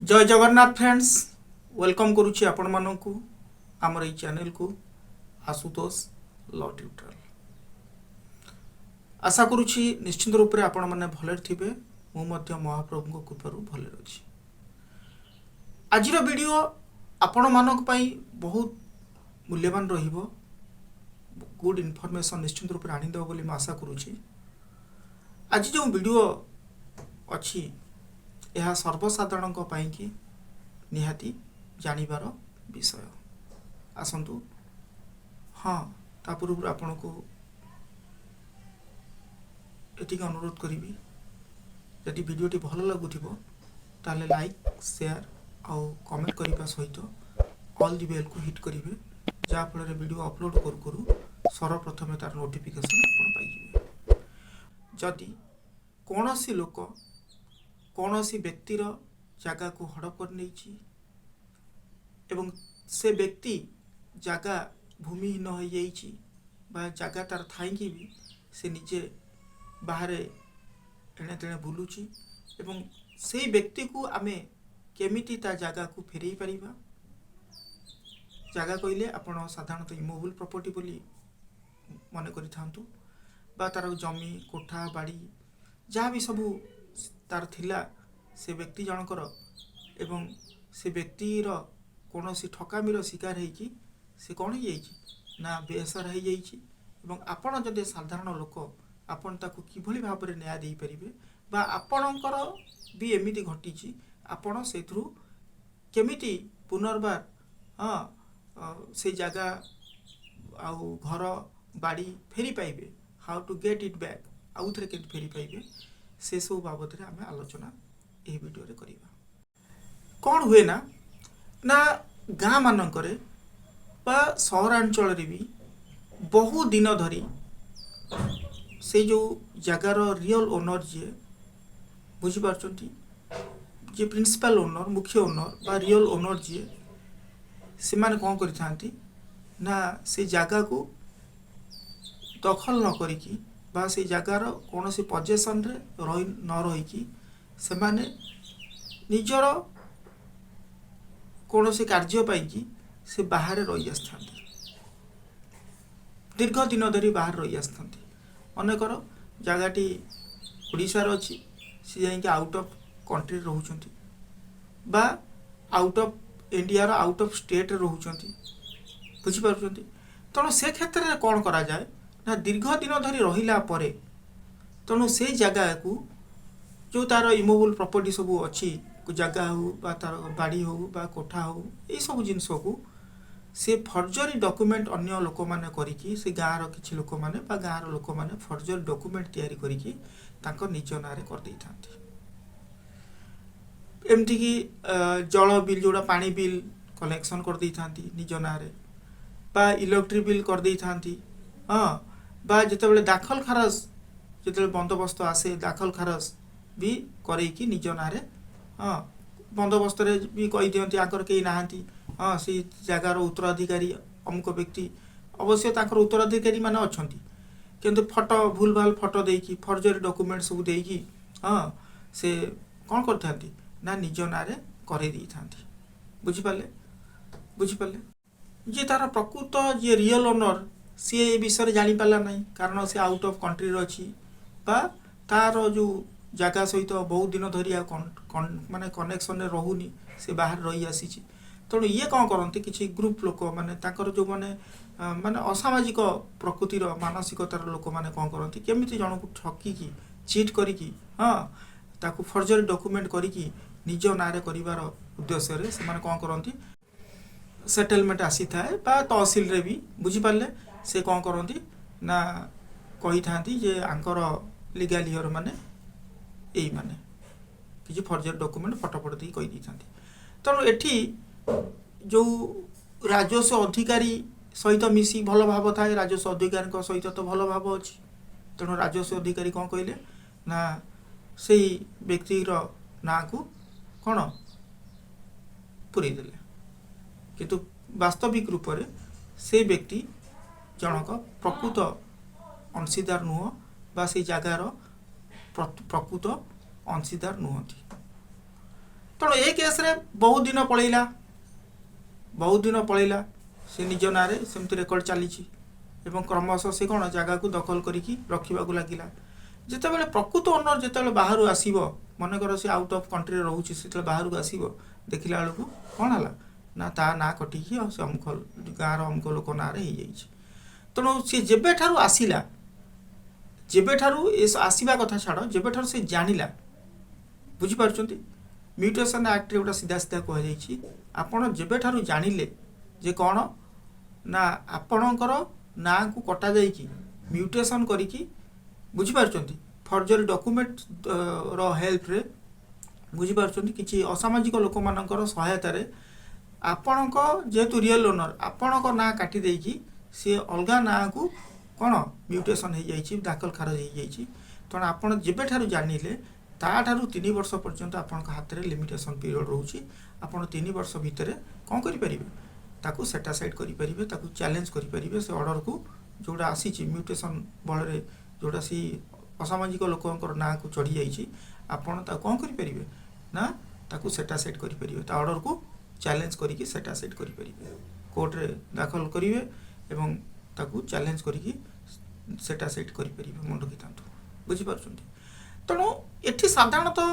जय Jagannath friends welcome करुच्ची आपण मानू आमर ये चैनल को आशुतोष लॉ ट्यूटोरियल आशा करुच्ची निश्चित रूप से आपण मैंने भले थे मुझे महाप्रभु कृपार भले अच्छी आज वीडियो आपण मानक बहुत मूल्यवान गुड इनफॉरमेशन निश्चित रूप से आनीदेव बोली आशा करुच्ची आज जो वीडियो अच्छी यह सर्वसाधारण कि निहाती जानिबार विषय आसतु हाँ ता पूर्व आपण को ये अनुरोध करी जदि वीडियोटी भल लगुथिबो ताले लाइक शेयर आउ कमेंट करने सहित ऑल दी बेल को हिट करेंगे जहाँफल वीडियो अपलोड करू करू सर्वप्रथमे तार नोटिफिकेशन आपण पाइबे जदि कौन सी लोक कौन सी व्यक्तिर जगह को हड़प कर नहीं एवं से व्यक्ति जगह भूमिहीन हो जगह तार थाई भी से निजे बाहर एणे तेणे बुलूची एवं से व्यक्ति को आमे केमिति ता जगह को फेरई पारिबा जगह कहले आपण साधारणतः इमोबल प्रॉपर्टी बोली मन करि थांतु बा तार जमी कोठा बाड़ी जहाँ भी सबू तार थिला से व्यक्ति जनकर एवं से व्यक्तिर कौन सी ठकामीर शिकार होगी से कौन ना बेसर हो जाइए आपण जदि साधारण लोक आपण ताकू किभली भाव में न्याय दे पारिबे बा आपणकर भी एमिति घटी आपण से केमिति पुनर्बार हाँ से जगह आउ घर बाड़ी फेरी पाइबे how to get it back आउ थे के फेरी पाइबे से सब बाबद में आम आलोचना यह वीडियो रे करिबा कौन हुए ना ना गाँ मानकरे बा सहरांचल भी बहु दिन धरी से जो जगार रियल ओनर जी बुझीपार जी प्रिंसिपल ओनर मुख्य ओनर बा रियल ओनर जी से माने कौन करि ना से जगह को दखल न करिकी बा से जगार कौन सी पजेसन रे न रही से माने निजर कौन सी कार्य पाई से बाहर रही आसता दीर्घ दिन धरी बाहर रही आसता अनेकर जगहटी ओडिशार अच्छी सी जाइए आउट ऑफ कंट्री रोच बा आउट ऑफ इंडिया रो आउट ऑफ स्टेट रोच बुझीपार तेणु से क्षेत्र में कौन करा जाए ना दीर्घ दिन धरी रहिला परे तेणु से जगह को जो तार इमोबल प्रॉपर्टी सब अच्छी जगह हो बा तार बाड़ी हो बा कोठा हो ये सब जिनस को से फर्जरी डॉक्यूमेंट अन्य लोक माने करिकी से गाँव किछि लोक माने बा गाँव लोक माने फर्जरी डॉक्यूमेंट तैयारी करिकी तांको निज नारे कर देई थांती एमती की जल बिल जोड़ा पानी बिल कलेक्शन कर देई थांती निज नारे बा इलेक्ट्रिक बिल कर देई थांती हाँ बा जिते दाखल खारज जिते बंदोबस्त आसे दाखल खारज भी करैकी निज नारे हाँ बंदोबस्त भी कही दिखती आकर कहीं नहांती हाँ से जगार उत्तराधिकारी अमुक व्यक्ति अवश्य ताकर उत्तराधिकारी माने अछंती किंतु फोटो भूल भाल फोटो देकी फर्जरी डॉक्यूमेंट सब देकी हाँ से कौन करथांती ना निज नारे करे दी थांती बुझिपाले जे तार प्रकृत जे रियल ओनर सी ए विषय जानी पाला नहीं कारण से आउट ऑफ कंट्री अच्छी बा तार जो जगह सहित बहुत दिन धरी माने कनेक्शन रहुनी से बाहर रही आसी तेणु ये कौन करती किसी ग्रुप लोक माने ताकर जो माने माने असामाजिक प्रकृतिर मानसिकतार लोक माने कौन करती केमिति जन को ठकिकी चीट करिकी हाँ ताकू फर्जरी डॉक्यूमेंट करिकी निज नारे करिवार उद्देश्य से माने कौन करती सेटलमेंट आसी थाए बा तहसिल रे भी बुझीपारे से कौन करती ना कही था जे आंकर लीगल हियर माने यही माने किसी फर्जरी डॉक्यूमेंट फटोफट दी कही था तेणु एठी जो राजस्व अधिकारी सहित मिसी भल भाव थाए राजस्व अधिकारी सहित तो भल भाव अच्छी तेणु राजस्व अधिकारी कौन कहले ना से व्यक्तिर ना को कौन पूरे देले किंतु वास्तविक रूप से से व्यक्ति जनक प्रकृत अंशीदार नुह बा से जगार प्रकृत अंशीदार नुहति ତେଣୁ ଏ କେସ୍ରେ ବହୁତ ଦିନ ପଳେଇଲା ସେ ନିଜ ନାଁରେ ସେମିତି ରେକର୍ଡ଼ ଚାଲିଛି ଏବଂ କ୍ରମଶଃ ସେ କ'ଣ ଜାଗାକୁ ଦଖଲ କରିକି ରଖିବାକୁ ଲାଗିଲା। ଯେତେବେଳେ ପ୍ରକୃତ ଓନର ଯେତେବେଳେ ବାହାରୁ ଆସିବ, ମନେକର ସେ ଆଉଟ୍ ଅଫ୍ କଣ୍ଟ୍ରିରେ ରହୁଛି, ସେତେବେଳେ ବାହାରକୁ ଆସିବ, ଦେଖିଲା ବେଳକୁ କ'ଣ ହେଲା ନା ତା ନାଁ କଟିକି ଆଉ ସେ ଅମୁକ ଗାଁର ଅମୁକ ଲୋକ ନାଁରେ ହେଇଯାଇଛି। ତେଣୁ ସେ ଯେବେଠାରୁ ଆସିଲା, ଆସିବା କଥା ଛାଡ଼, ଯେବେଠାରୁ ସେ ଜାଣିଲା, ବୁଝିପାରୁଛନ୍ତି, ମ୍ୟୁଟେସନ୍ ଆକ୍ଟରେ ଗୋଟେ ସିଧା କୁହାଯାଇଛି, ଆପଣ ଯେବେଠାରୁ ଜାଣିଲେ ଯେ କ'ଣ ନା ଆପଣଙ୍କର ନାଁକୁ କଟାଯାଇକି ମ୍ୟୁଟେସନ୍ କରିକି, ବୁଝିପାରୁଛନ୍ତି, ଫର୍ଜରୀ ଡକୁମେଣ୍ଟର ହେଲ୍ପରେ, ବୁଝିପାରୁଛନ୍ତି, କିଛି ଅସାମାଜିକ ଲୋକମାନଙ୍କର ସହାୟତାରେ ଆପଣଙ୍କ ଯେହେତୁ ରିଏଲ୍ ଓନର୍ ଆପଣଙ୍କ ନାଁ କାଟି ଦେଇକି ସିଏ ଅଲଗା ନାଁକୁ କ'ଣ ମ୍ୟୁଟେସନ୍ ହେଇଯାଇଛି, ଦାଖଲ ଖାରଜ ହେଇଯାଇଛି। ତେଣୁ ଆପଣ ଯେବେଠାରୁ ଜାଣିଲେ ତାଠାରୁ 3 ବର୍ଷ ପର୍ଯ୍ୟନ୍ତ ଆପଣଙ୍କ ହାତରେ ଲିମିଟେସନ୍ ପିରିୟଡ଼ ରହୁଛି। ଆପଣ 3 ବର୍ଷ ଭିତରେ କ'ଣ କରିପାରିବେ, ତାକୁ ସେଟାସାଇଡ଼୍ କରିପାରିବେ, ତାକୁ ଚ୍ୟାଲେଞ୍ଜ କରିପାରିବେ। ସେ ଅର୍ଡ଼ରକୁ ଯେଉଁଟା ଆସିଛି ମ୍ୟୁଟେସନ୍ ବଳରେ, ଯେଉଁଟା ସେଇ ଅସାମାଜିକ ଲୋକଙ୍କର ନାଁକୁ ଚଢ଼ିଯାଇଛି, ଆପଣ ତାକୁ କ'ଣ କରିପାରିବେ ନା ତାକୁ ସେଟାସାଇଡ଼୍ କରିପାରିବେ, ତା ଅର୍ଡ଼ରକୁ ଚ୍ୟାଲେଞ୍ଜ କରିକି ସେଟାସାଇଡ଼୍ କରିପାରିବେ, କୋର୍ଟରେ ଦାଖଲ କରିବେ ଏବଂ ତାକୁ ଚ୍ୟାଲେଞ୍ଜ କରିକି ସେଟାସାଇଡ଼୍ କରିପାରିବେ। ମନେ ରଖିଥାନ୍ତୁ, ବୁଝିପାରୁଛନ୍ତି। ତେଣୁ ଏଠି ସାଧାରଣତଃ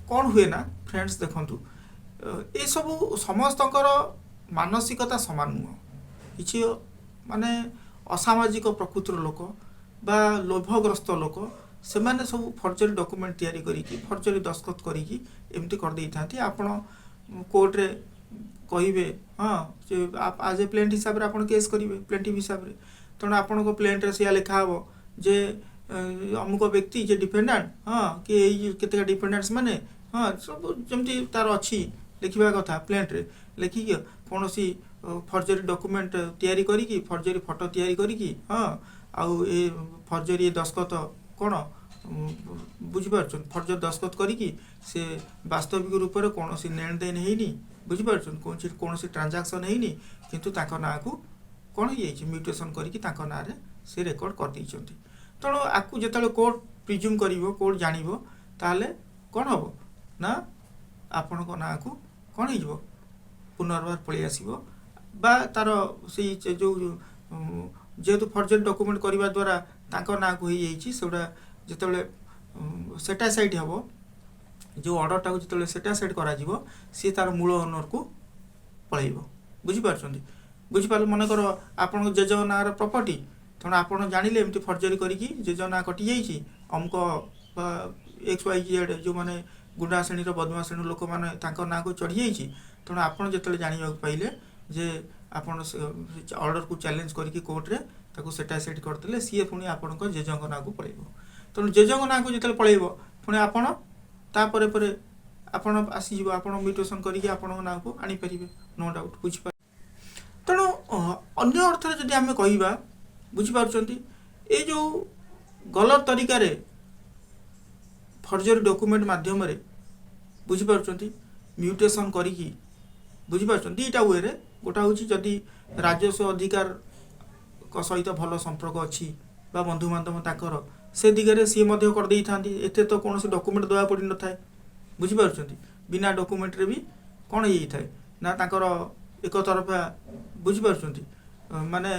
କ'ଣ ହୁଏ ନା ଫ୍ରେଣ୍ଡସ୍, ଦେଖନ୍ତୁ, ଏସବୁ ସମସ୍ତଙ୍କର ମାନସିକତା ସମାନ ନୁହଁ। କିଛି ମାନେ ଅସାମାଜିକ ପ୍ରକୃତିର ଲୋକ ବା ଲୋଭଗ୍ରସ୍ତ ଲୋକ, ସେମାନେ ସବୁ ଫର୍ଜରୀ ଡକୁମେଣ୍ଟ ତିଆରି କରିକି, ଫର୍ଜରୀ ଦସ୍ତଖତ କରିକି ଏମିତି କରିଦେଇଥାନ୍ତି। ଆପଣ କୋର୍ଟରେ କହିବେ, ହଁ, ସେ ଆଜ୍ ଏ ପ୍ଲେଣ୍ଟ ହିସାବରେ ଆପଣ କେସ୍ କରିବେ, ପ୍ଲେଣ୍ଟିଭ୍ ହିସାବରେ। ତେଣୁ ଆପଣଙ୍କ ପ୍ଲେଣ୍ଟରେ ସେଇଆ ଲେଖା ହେବ ଯେ ଅମୁକ ବ୍ୟକ୍ତି ଯେ ଡିଫେଣ୍ଡାଣ୍ଟ, ହଁ, କି ଏଇ କେତେଟା ଡିଫେଣ୍ଡାଣ୍ଟସ୍ ମାନେ, ହଁ, ସବୁ ଯେମିତି ତାର ଅଛି ଲେଖିବା କଥା ପ୍ଲେଣ୍ଟରେ ଲେଖିକି, କୌଣସି ଫର୍ଜରୀ ଡକୁମେଣ୍ଟ ତିଆରି କରିକି, ଫର୍ଜରୀ ଫଟୋ ତିଆରି କରିକି, ହଁ, ଆଉ ଏ ଫର୍ଜରୀ ଦସ୍ତଖତ କ'ଣ, ବୁଝିପାରୁଛନ୍ତି, ଫର୍ଜରୀ ଦସ୍ତଖତ କରିକି ସେ ବାସ୍ତବିକ ରୂପରେ କୌଣସି ନେଣଦେଣ ହେଇନି, ବୁଝିପାରୁଛନ୍ତି, କୌଣସି ଟ୍ରାଞ୍ଜାକ୍ସନ୍ ହେଇନି, କିନ୍ତୁ ତାଙ୍କ ନାଁକୁ କ'ଣ ହେଇଯାଇଛି ମ୍ୟୁଟେସନ୍ କରିକି ତାଙ୍କ ନାଁରେ ସେ ରେକର୍ଡ଼ କରିଦେଇଛନ୍ତି। ତେଣୁ ଆକୁ ଯେତେବେଳେ କୋର୍ଟ ପ୍ରିଜ୍ୟୁମ୍ କରିବ, କୋର୍ଟ ଜାଣିବ, ତାହେଲେ କ'ଣ ହେବ ନା ଆପଣଙ୍କ ନାଁକୁ କ'ଣ ହେଇଯିବ, ପୁନର୍ବାର ପଳେଇ ଆସିବ। ବା ତାର ସେଇ ଯେଉଁ ଯେହେତୁ ଫର୍ଜରୀ ଡକୁମେଣ୍ଟ କରିବା ଦ୍ୱାରା ତାଙ୍କ ନାଁକୁ ହେଇଯାଇଛି, ସେଗୁଡ଼ା ଯେତେବେଳେ ସେଟାସାଇଡ଼୍ ହେବ, ଯେଉଁ ଅର୍ଡ଼ରଟାକୁ ଯେତେବେଳେ ସେଟାସାଇଡ଼୍ କରାଯିବ, ସିଏ ତାର ମୂଳ ଓନରକୁ ପଳାଇବ। ବୁଝିପାରୁଛନ୍ତି, ବୁଝିପାରିଲେ। ମନେକର ଆପଣଙ୍କ ଜେଜେଙ୍କ ନାଁର ପ୍ରପର୍ଟି, ତେଣୁ ଆପଣ ଜାଣିଲେ ଏମିତି ଫର୍ଜରୀ କରିକି ଜେଜ ନାଁ କଟିଯାଇଛି, ଅମୁକ ବା XYZ ଯେଉଁମାନେ ଗୁଣ୍ଡା ଶ୍ରେଣୀର ବଦମା ଶ୍ରେଣୀର ଲୋକମାନେ ତାଙ୍କ ନାଁକୁ ଚଢ଼ିଯାଇଛି। ତେଣୁ ଆପଣ ଯେତେବେଳେ ଜାଣିବାକୁ ପାଇଲେ ଯେ ଆପଣ ଅର୍ଡ଼ରକୁ ଚ୍ୟାଲେଞ୍ଜ କରିକି କୋର୍ଟରେ ତାକୁ ସେଟାସାଇଡ଼୍ କରିଦେଲେ, ସିଏ ପୁଣି ଆପଣଙ୍କ ଜେଜେଙ୍କ ନାଁକୁ ପଳାଇବ। ତେଣୁ ଜେଜେଙ୍କ ନାଁକୁ ଯେତେବେଳେ ପଳାଇବ, ପୁଣି ଆପଣ ତାପରେ ପରେ ଆପଣ ଆସିଯିବ, ଆପଣ ମ୍ୟୁଟେସନ୍ କରିକି ଆପଣଙ୍କ ନାଁକୁ ଆଣିପାରିବେ, ନୋ ଡାଉଟ୍, ବୁଝିପାରିବେ। ତେଣୁ ଅନ୍ୟ ଅର୍ଥରେ ଯଦି ଆମେ କହିବା, ବୁଝିପାରୁଛନ୍ତି, ଏଇ ଯେଉଁ ଗଲତ ତରିକାରେ ଫର୍ଜରୀ ଡକୁମେଣ୍ଟ ମାଧ୍ୟମରେ, ବୁଝିପାରୁଛନ୍ତି, ମ୍ୟୁଟେସନ୍ କରିକି, ବୁଝିପାରୁଛନ୍ତି, ଦୁଇଟା ୱେରେ, ଗୋଟେ ହେଉଛି ଯଦି ରାଜସ୍ୱ ଅଧିକାରଙ୍କ ସହିତ ଭଲ ସମ୍ପର୍କ ଅଛି ବା ବନ୍ଧୁବାନ୍ଧବ ତାଙ୍କର, ସେ ଦିଗରେ ସିଏ ମଧ୍ୟ କରିଦେଇଥାନ୍ତି। ଏତେ ତ କୌଣସି ଡକୁମେଣ୍ଟ ଦେବାକୁ ପଡ଼ିନଥାଏ, ବୁଝିପାରୁଛନ୍ତି, ବିନା ଡକୁମେଣ୍ଟରେ ବି କ'ଣ ହେଇଯାଇଥାଏ ନା ତାଙ୍କର ଏକତରଫା, ବୁଝିପାରୁଛନ୍ତି, ମାନେ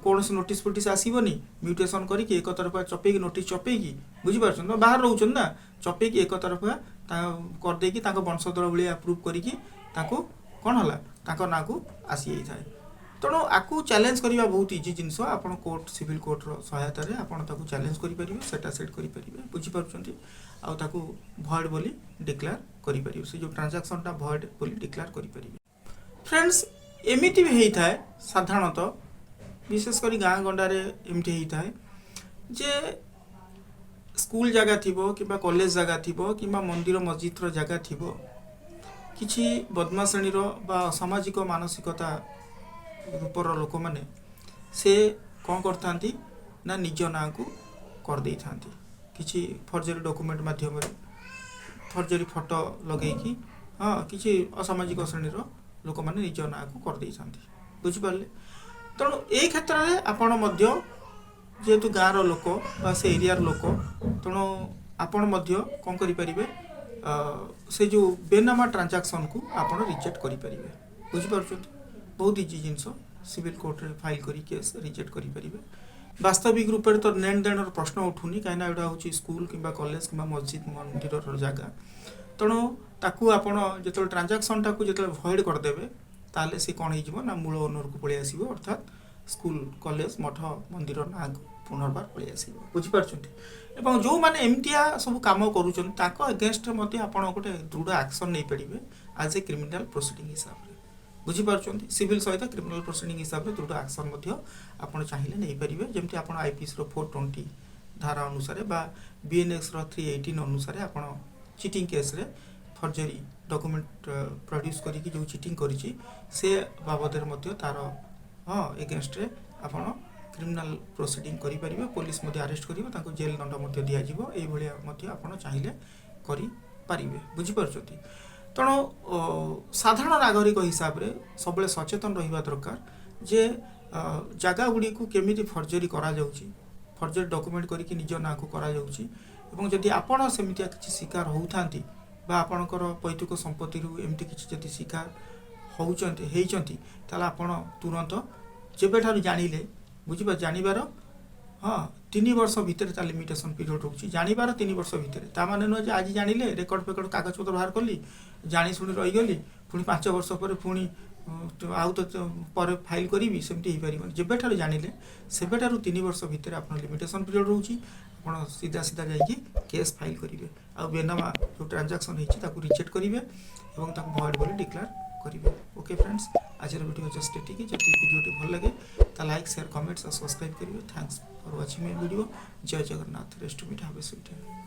କୌଣସି ନୋଟିସ୍ ଫୋଟିସ୍ ଆସିବନି, ମ୍ୟୁଟେସନ୍ କରିକି ଏକତରଫା ଚପେଇକି, ନୋଟିସ୍ ଚପେଇକି, ବୁଝିପାରୁଛନ୍ତି, ବାହାରେ ରହୁଛନ୍ତି ନା, ଚପେଇକି ଏକତରଫା କରିଦେଇକି ତାଙ୍କ ବଂଶଧର ଭଳିଆ ଆପ୍ରୁଭ୍ କରିକି ତାଙ୍କୁ କ'ଣ ହେଲା, ତାଙ୍କ ନାଁକୁ ଆସିଯାଇଥାଏ। ତେଣୁ ଆକୁ ଚ୍ୟାଲେଞ୍ଜ କରିବା ବହୁତ ଇଜି ଜିନିଷ। ଆପଣ କୋର୍ଟ, ସିଭିଲ୍ କୋର୍ଟର ସହାୟତାରେ ଆପଣ ତାକୁ ଚ୍ୟାଲେଞ୍ଜ କରିପାରିବେ, ସେଟାସାଇଡ଼୍ କରିପାରିବେ, ବୁଝିପାରୁଛନ୍ତି, ଆଉ ତାକୁ ଭଏଡ୍ ବୋଲି ଡିକ୍ଲେୟାର କରିପାରିବେ, ସେ ଯେଉଁ ଟ୍ରାଞ୍ଜାକ୍ସନ୍ଟା ଭଏଡ୍ ବୋଲି ଡିକ୍ଲେୟାର କରିପାରିବେ। ଫ୍ରେଣ୍ଡସ୍, ଏମିତି ବି ହେଇଥାଏ ସାଧାରଣତଃ, ବିଶେଷ କରି ଗାଁ ଗଣ୍ଡାରେ ଏମିତି ହେଇଥାଏ ଯେ ସ୍କୁଲ ଜାଗା ଥିବ କିମ୍ବା କଲେଜ ଜାଗା ଥିବ କିମ୍ବା ମନ୍ଦିର ମସଜିଦର ଜାଗା ଥିବ, କିଛି ବଦମା ଶ୍ରେଣୀର ବା ଅସାମାଜିକ ମାନସିକତା ରୂପର ଲୋକମାନେ ସେ କ'ଣ କରିଥାନ୍ତି ନା ନିଜ ନାଁକୁ କରିଦେଇଥାନ୍ତି, କିଛି ଫର୍ଜରୀ ଡକୁମେଣ୍ଟ ମାଧ୍ୟମରେ, ଫର୍ଜରୀ ଫଟୋ ଲଗେଇକି, ହଁ, କିଛି ଅସାମାଜିକ ଶ୍ରେଣୀର ଲୋକମାନେ ନିଜ ନାଁକୁ କରିଦେଇଥାନ୍ତି, ବୁଝିପାରିଲେ। ତେଣୁ ଏଇ କ୍ଷେତ୍ରରେ ଆପଣ ମଧ୍ୟ ଯେହେତୁ ଗାଁର ଲୋକ ବା ସେ ଏରିଆର ଲୋକ, ତେଣୁ ଆପଣ ମଧ୍ୟ କ'ଣ କରିପାରିବେ से जो बेनामा ट्रांजैक्शन को आपण रिजेक्ट करि परिबे बुझि पारुछथि बहुत इजी जिंस सिविल कोर्ट रे फाइल करी केस रिजेक्ट करि परिबे वास्तविक रूप में तो लेन देन प्रश्न उठुनी कहीं एटा हूँ स्कूल कि कॉलेज कि मस्जिद मंदिर जगह तेणु ताकू आपण जो ट्रांजैक्शन टाकू जो भॉइड करदेवे ताले सी कौन हो ना मूल ओनर को पलि आसो अर्थात स्कूल कॉलेज मठ मंदिर ना पुनर्बार पलि आसो बुझिपार जो मैंने एमतिया सब कम करेंस्ट आप गोटे दृढ़ एक्शन नहीं पारे आज ए क्रिमिनाल प्रोसीडिंग हिसाब से बुझिपार सिविल सहित क्रिमिनाल प्रोसीडिंग हिसाब से दृढ़ एक्शन आप चाहिए नहीं पारे जमी आप आईपीसी 420 धारा अनुसार बा बीएनएस 318 अनुसार आप चिटिंग केस रे फर्जरी डॉक्यूमेंट प्रोड्यूस करके जो चिटिंग करी से बाबद तार हाँ एगेन्स्ट रे आपण क्रिमिनाल प्रोसीडिंग करि परिबे पुलिस अरेस्ट करिवो जेल दंड दिज्व ये चाहिए करि परिबे बुझी पारुछथि तेणु साधारण नागरिक हिसाब से सब सचेतन रहिबा दरकार जे जगह गुड़ी को केमी फर्जरी करा जाउची फर्जरी डॉक्यूमेंट करके निज ना को करा जाउची एवं जदि आपण सेमितिया किछि शिकार होउथांती बा आपणकर पैतृक संपत्ति एमती किछि जदि शिकार होइचंती ताला आपण तुरंत जेबेठारु जानिले बुझिबा जानिबार हाँ 3 वर्ष भितर ता लिमिटेशन पीरियड होउची जानिबार 3 वर्ष भितर ता माने न जे आज जानिले रेकर्ड पेकर्ड कागज पत्र बाहर कली जानी शुणी रही गली पुणी 5 वर्ष पर पुणी आउ तो पर फाइल करी सेमती हो पार जेबेठारु जानिले सेबेठारु 3 वर्ष भितर आप लिमिटेशन पीरियड रोची आप सीधा सीधा जाइए केस फाइल करेंगे आ बेनामा जो ट्रांजैक्शन होती रिजेक्ट करेंगे और भॉइड बोली डिक्लेयर करेंगे ओके फ्रेंड्स आज वीडियो जस्ट एटिक जब वीडियो भल लगे तो लाइक शेयर कमेंट्स और सब्सक्राइब करेंगे thanks for watching my video जय Jagannath rest to meet have a sweet day.